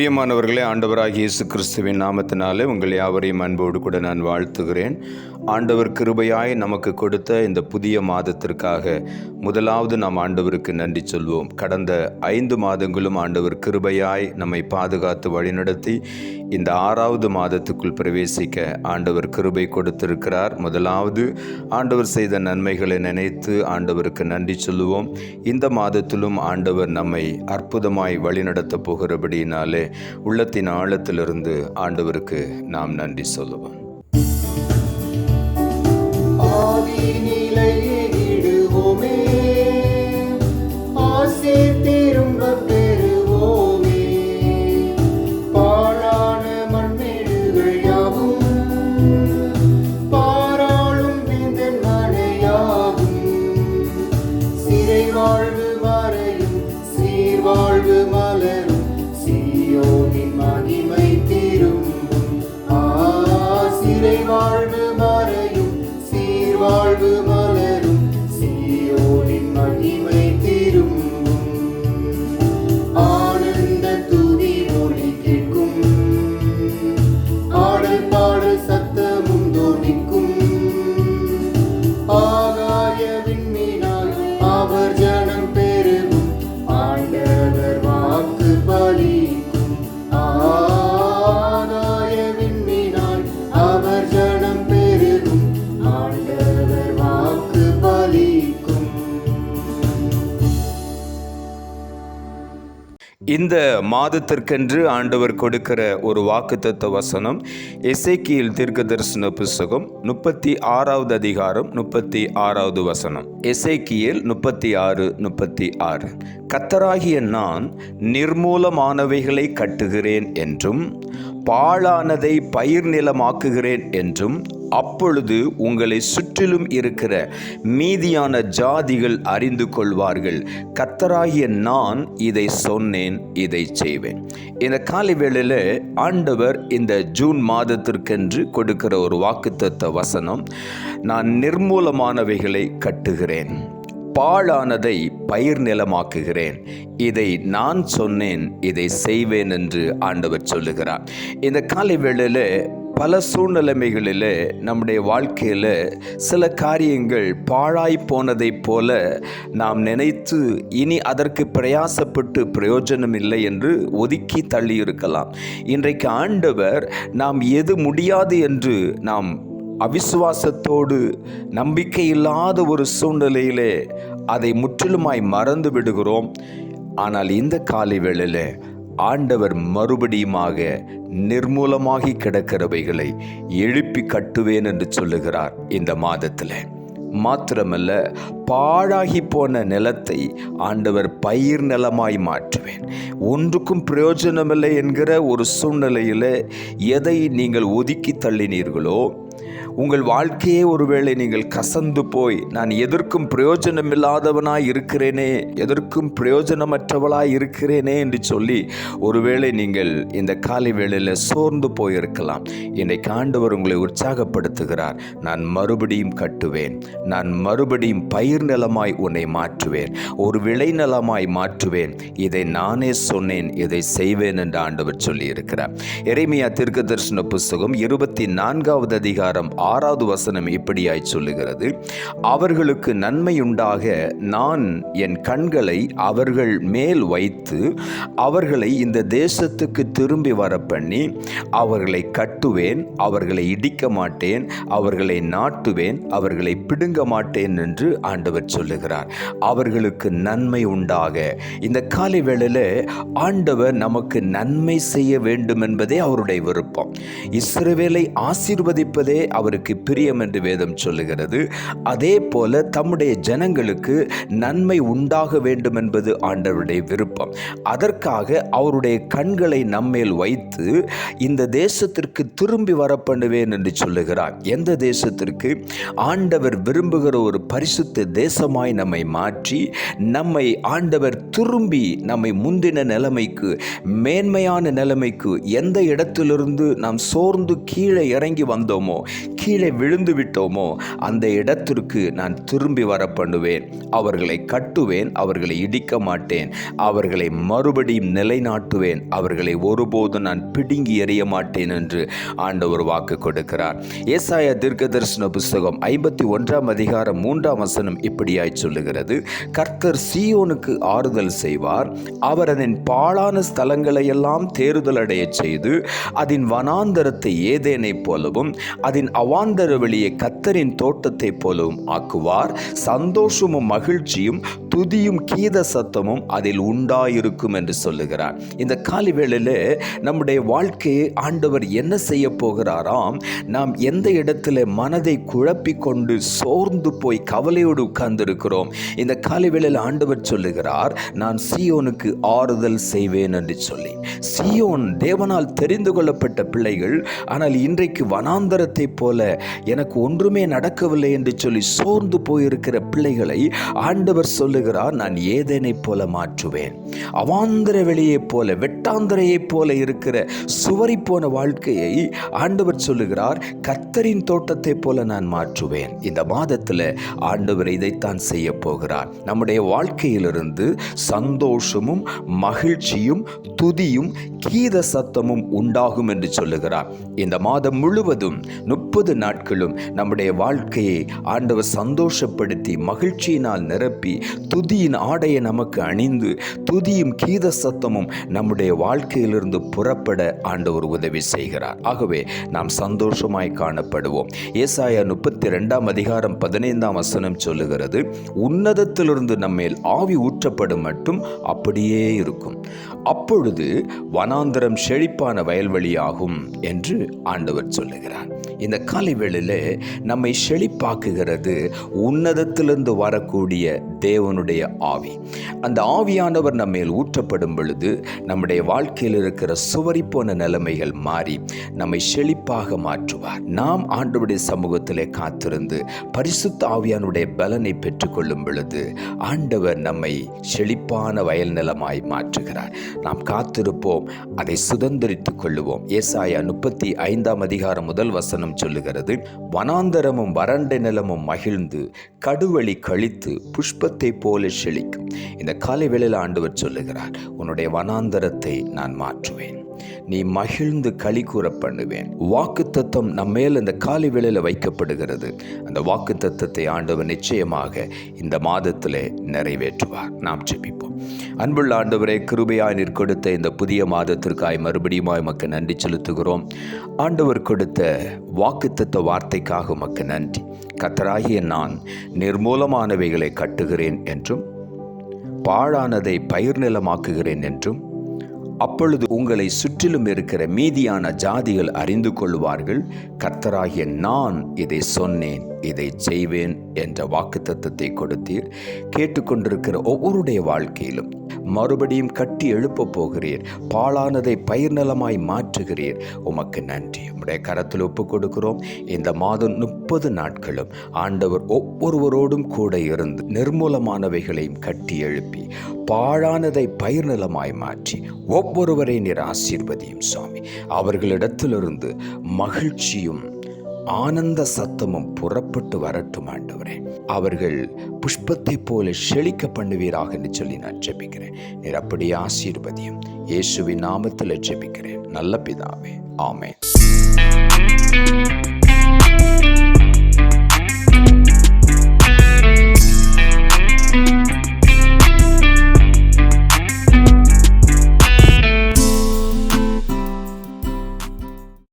பிரியமானவர்களே, ஆண்டவராகிய இயேசு கிறிஸ்துவின் நாமத்தினாலே உங்கள் யாவரையும் அன்போடு கூட நான் வாழ்த்துகிறேன். ஆண்டவர் கிருபையாய் நமக்கு கொடுத்த இந்த புதிய மாதத்திற்காக முதலாவது நாம் ஆண்டவருக்கு நன்றி சொல்வோம். கடந்த 5 மாதங்களும் ஆண்டவர் கிருபையாய் நம்மை பாதுகாத்து வழிநடத்தி இந்த 6வது மாதத்துக்குள் பிரவேசிக்க ஆண்டவர் கிருபை கொடுத்திருக்கிறார். முதலாவது ஆண்டவர் செய்த நன்மைகளை நினைத்து ஆண்டவருக்கு நன்றி சொல்லுவோம். இந்த மாதத்திலும் ஆண்டவர் நம்மை அற்புதமாய் வழிநடத்த போகிறபடியினாலே உள்ளத்தின் ஆழத்திலிருந்து ஆண்டவருக்கு நாம் நன்றி சொல்லுவோம். இந்த மாதத்திற்கென்று ஆண்டவர் கொடுக்கிற ஒரு வாக்குத்தத்த வசனம் எசேக்கியேல் தீர்க்கதரிசன புத்தகம் 36வது அதிகாரம் 36வது வசனம். எசேக்கியேல் 36:36. கர்த்தராகிய நான் நிர்மூலமானவைகளை கட்டுகிறேன் என்றும் பாழானதை பயிர் நிலமாக்குகிறேன் என்றும் அப்பொழுது உங்களை சுற்றிலும் இருக்கிற மீதியான ஜாதிகள் அறிந்து கொள்வார்கள். கர்த்தராகிய நான் இதை சொன்னேன், இதை செய்வேன். இந்த காலை வேளையில் ஆண்டவர் இந்த ஜூன் மாதத்திற்கென்று கொடுக்கிற ஒரு வாக்குத்தத்த வசனம், நான் நிர்மூலமானவைகளை கட்டுகிறேன், பாழானதை பயிர் நிலமாக்குகிறேன், இதை நான் சொன்னேன், இதை செய்வேன் என்று ஆண்டவர் சொல்லுகிறார். இந்த காலை வேளையில் பல சூழ்நிலைமைகளில் நம்முடைய வாழ்க்கையில் சில காரியங்கள் பாழாய் போனதைப் போல நாம் நினைத்து இனி அதற்கு பிரயாசப்பட்டு பிரயோஜனம் இல்லை என்று ஒதுக்கி தள்ளியிருக்கலாம். இன்றைக்கு ஆண்டவர் நாம் எது முடியாது என்று நாம் அவிசுவாசத்தோடு நம்பிக்கை இல்லாத ஒரு சூழ்நிலையிலே அதை முற்றிலுமாய் மறந்து விடுகிறோம். ஆனால் இந்த காலை வேளையில் ஆண்டவர் மறுபடியுமாக நிர்மூலமாகி கிடக்கிறவைகளை எழுப்பி கட்டுவேன் என்று சொல்லுகிறார். இந்த மாதத்தில் மாத்திரமல்ல, பாழாகி போன நிலத்தை ஆண்டவர் பயிர் நிலமாய் மாற்றுவேன். ஒன்றுக்கும் பிரயோஜனமில்லை என்கிற ஒரு சூழ்நிலையில் எதை நீங்கள் ஒதுக்கி தள்ளினீர்களோ, உங்கள் வாழ்க்கையே ஒருவேளை நீங்கள் கசந்து போய் நான் எதற்கும் பிரயோஜனமில்லாதவனாய் இருக்கிறேனே, எதற்கும் பிரயோஜனமற்றவளாய் இருக்கிறேனே என்று சொல்லி ஒருவேளை நீங்கள் இந்த காலை வேளையில் சோர்ந்து போயிருக்கலாம். இன்றைக்கு ஆண்டவர் உங்களை உற்சாகப்படுத்துகிறார். நான் மறுபடியும் கட்டுவேன், நான் மறுபடியும் பயிர் நிலமாய் உன்னை மாற்றுவேன், ஒரு விளை நிலமாய் மாற்றுவேன், இதை நானே சொன்னேன், இதை செய்வேன் என்று ஆண்டவர் சொல்லி இருக்கிறார். எரேமியா தீர்க்கதரிசன புத்தகம் 24வது அதிகாரம் 6வது வசனம் இப்படியாய் சொல்லுகிறது, அவர்களுக்கு நன்மையுண்டாக நான் என் கண்களை அவர்கள் மேல் வைத்து அவர்களை இந்த தேசத்துக்கு திரும்பி வர பண்ணி அவர்களை கட்டுவேன், அவர்களை இடிக்க மாட்டேன், அவர்களை நாட்டுவேன், அவர்களை பிடுங்க மாட்டேன் என்று ஆண்டவர் சொல்லுகிறார். அவர்களுக்கு நன்மை உண்டாக. இந்த காலை வேளையில் ஆண்டவர் நமக்கு நன்மை செய்ய வேண்டும் என்பதே அவருடைய விருப்பம். இஸ்ரவேலை ஆசீர்வதிப்பதே அவருக்கு பிரியம் என்று வேதம் சொல்லுகிறது. அதே போல தம்முடைய ஜனங்களுக்கு நன்மை உண்டாக வேண்டும் என்பது ஆண்டவருடைய விருப்பம். அதற்காக அவருடைய கண்களை நம்மேல் வைத்து இந்த தேசத்திற்கு திரும்பி வர பண்ணுவேன் என்று சொல்லுகிறார். எந்த தேசத்திற்கு? ஆண்டவர் விரும்புகிற ஒரு பரிசுத்த தேசமாய் நம்மை மாற்றி நம்மை ஆண்டவர் திரும்பி நம்மை முந்தின நிலைமைக்கு, மேன்மையான நிலைமைக்கு, எந்த இடத்திலிருந்து நாம் சோர்ந்து கீழே இறங்கி வந்தோமோ, கீழே விழுந்து விட்டோமோ அந்த இடத்திற்கு நான் திரும்பி வர பண்ணுவேன். அவர்களை கட்டுவேன், அவர்களை இடிக்க மாட்டேன், அவர்களை மறுபடியும் நிலைநாட்டுவேன், அவர்களை ஒருபோதும் நான் பிடுங்கி எறிய மாட்டேன் என்று ஆண்டவர் வாக்கு கொடுக்கிறார். ஏசாயா தீர்க்கதரிசன புஸ்தகம் 51 அதிகாரம் 3 இப்படியாய் சொல்லுகிறது: கர்த்தர் சீயோனுக்கு ஆறுதல் செய்வார், அவர் அதன் பாழான ஸ்தலங்களை எல்லாம் தேறுதல் அடைய செய்து அதன் வனாந்தரத்தை ஏதேனை போலவும் அதன் அவாந்தர வெளியை கர்த்தரின் தோட்டத்தை போலவும் ஆக்குவார். சந்தோஷமும் மகிழ்ச்சியும் துதியும் கீத சத்தமும் அதில் உண்டாயிருக்கும் என்று சொல்லுகிறார். இந்த காலை வேளையில நம்முடைய வாழ்க்கையை ஆண்டவர் என்ன செய்ய போகிறாராம்? நாம் எந்த இடத்துல மனதை குழப்பி கொண்டு சோர்ந்து போய் கவலையோடு உட்கார்ந்து இருக்கிறோம், இந்த காலை வேளையில் ஆண்டவர் சொல்லுகிறார், நான் சீயோனுக்கு ஆறுதல் செய்வேன் என்று சொல்லி. சீயோன் தேவனால் தெரிந்து கொள்ளப்பட்ட பிள்ளைகள், ஆனால் இன்றைக்கு வனாந்தரத்தை போல எனக்கு ஒன்றுமே நடக்கவில்லை என்று சொல்லி சோர்ந்து போயிருக்கிற பிள்ளைகளை ஆண்டவர் சொல்லுகிறார், நான் ஏதேனை போல மாற்றுவேன். அவாந்தர வெளியை போல, வெட்டாந்தரையை போல இருக்கிற சுவரி போன வாழ்க்கையை ஆண்டவர் சொல்லுகிறார், கர்த்தரின் தோட்டத்தை போல நான் மாற்றுவேன். இந்த மாதத்தில் ஆண்டவர் இதைத்தான் செய்ய போகிறார். நம்முடைய வாழ்க்கையிலிருந்து சந்தோஷமும் மகிழ்ச்சியும் துதியும் கீத சத்தமும் உண்டாகும் என்று சொல்லுகிறார். இந்த மாதம் முழுவதும் 30 நாட்களும் நம்முடைய வாழ்க்கையை ஆண்டவர் சந்தோஷப்படுத்தி மகிழ்ச்சியினால் நிரப்பி துதியின் ஆடையை நமக்கு அணிந்து துதியும் கீத சத்தமும் நம்முடைய வாழ்க்கையிலிருந்து புறப்பட ஆண்டவர் உதவி செய்கிறார். ஆகவே நாம் சந்தோஷமாய் காணப்படுவோம். ஏசாயா 32 அதிகாரம் 15 சொல்லுகிறது, உன்னதத்திலிருந்து நம்மேல் ஆவி ஊற்றப்படும் மட்டும் அப்படியே இருக்கும், அப்பொழுது வனாந்தரம் செழிப்பான வயல்வெளியாகும் என்று ஆண்டவர் சொல்லுகிறார். இந்த காலை வேளையில நம்மை செழிப்பாக்குகிறது உன்னதத்திலிருந்து வரக்கூடிய தேவனுடைய ஆவி. அந்த ஆவியானவர் நம்மேல் ஊற்றப்படும் பொழுது நம்முடைய வாழ்க்கையில் இருக்கிற சுவரி போன நிலைமைகள் மாறி நம்மை செழிப்பாக மாற்றுவார். நாம் ஆண்டவருடைய சமூகத்திலே காத்திருந்து பரிசுத்த ஆவியானுடைய பலனை பெற்றுக்கொள்ளும் பொழுது ஆண்டவர் நம்மை செழிப்பான வயல் நிலமாய் மாற்றுகிறார். நாம் காத்திருப்போம், அதை சுதந்திரித்துக் கொள்ளுவோம். ஏசாயா 35 அதிகாரம் 1 சொல்லுகிறது, வனாந்தரமும் வறண்ட நிலமும் மகிழ்ந்து கடுவழி கழித்து புஷ்பத்தை போல செழிக்கும். இந்த காலை வேளையில் ஆண்டவர் சொல்லுகிறார், உன்னுடைய வனாந்தரத்தை நான் மாற்றுவேன், நீ மகிழ்ந்து களி கூற பண்ணுவேன். வாக்கு தத்தம் நம்மேல் இந்த காலை வேளையில் வைக்கப்படுகிறது. அந்த வாக்கு தத்தத்தை ஆண்டவர் நிச்சயமாக இந்த மாதத்திலே நிறைவேற்றுவார். நாம் ஜெபிப்போம். அன்புள்ள ஆண்டவரே, கிருபையாய் நீர் கொடுத்த இந்த புதிய மாதத்திற்காய் மறுபடியும் உமக்கு நன்றி செலுத்துகிறோம். ஆண்டவர் கொடுத்த வாக்குத்தத்த வார்த்தைக்காக உமக்கு நன்றி. கர்த்தராகிய நான் நிர்மூலமானவைகளை கட்டுகிறேன் என்றும் பாழானதை பயிர் நிலமாக்குகிறேன் என்றும், அப்பொழுது உங்களை சுற்றிலும் இருக்கிற மீதியான ஜாதிகள் அறிந்து கொள்வார்கள், கர்த்தராகிய நான் இதை சொன்னேன், இதை செய்வேன் என்ற வாக்குத்தத்தத்தை கொடுத்தீர். கேட்டுக்கொண்டிருக்கிற ஒவ்வொருடைய வாழ்க்கையிலும் மறுபடியும் கட்டி எழுப்ப போகிறீர், பாழானதை பயிர் நிலமாய் மாற்றுகிறீர். உமக்கு நன்றி. உம்முடைய கரத்தில் ஒப்புக் கொடுக்கிறோம். இந்த மாதம் 30 நாட்களும் ஆண்டவர் ஒவ்வொருவரோடும் கூட இருந்து நிர்மூலமானவைகளையும் கட்டி எழுப்பி பாழானதை பயிர் நிலமாய் மாற்றி ஒவ்வொருவரை நீர் ஆசீர்வதியும் சுவாமி. அவர்களிடத்திலிருந்து மகிழ்ச்சியும் ஆனந்த சத்தமும் புறப்பட்டு வரட்டும் ஆண்டவரே. அவர்கள் புஷ்பத்தை போல செழிக்க பண்ணுவீராக என்று சொல்லி நான் ஜெபிக்கிறேன். நீர் அப்படியே ஆசீர்வதியும். இயேசுவின் நாமத்தில் ஜெபிக்கிறேன் நல்ல பிதாவே, ஆமென்.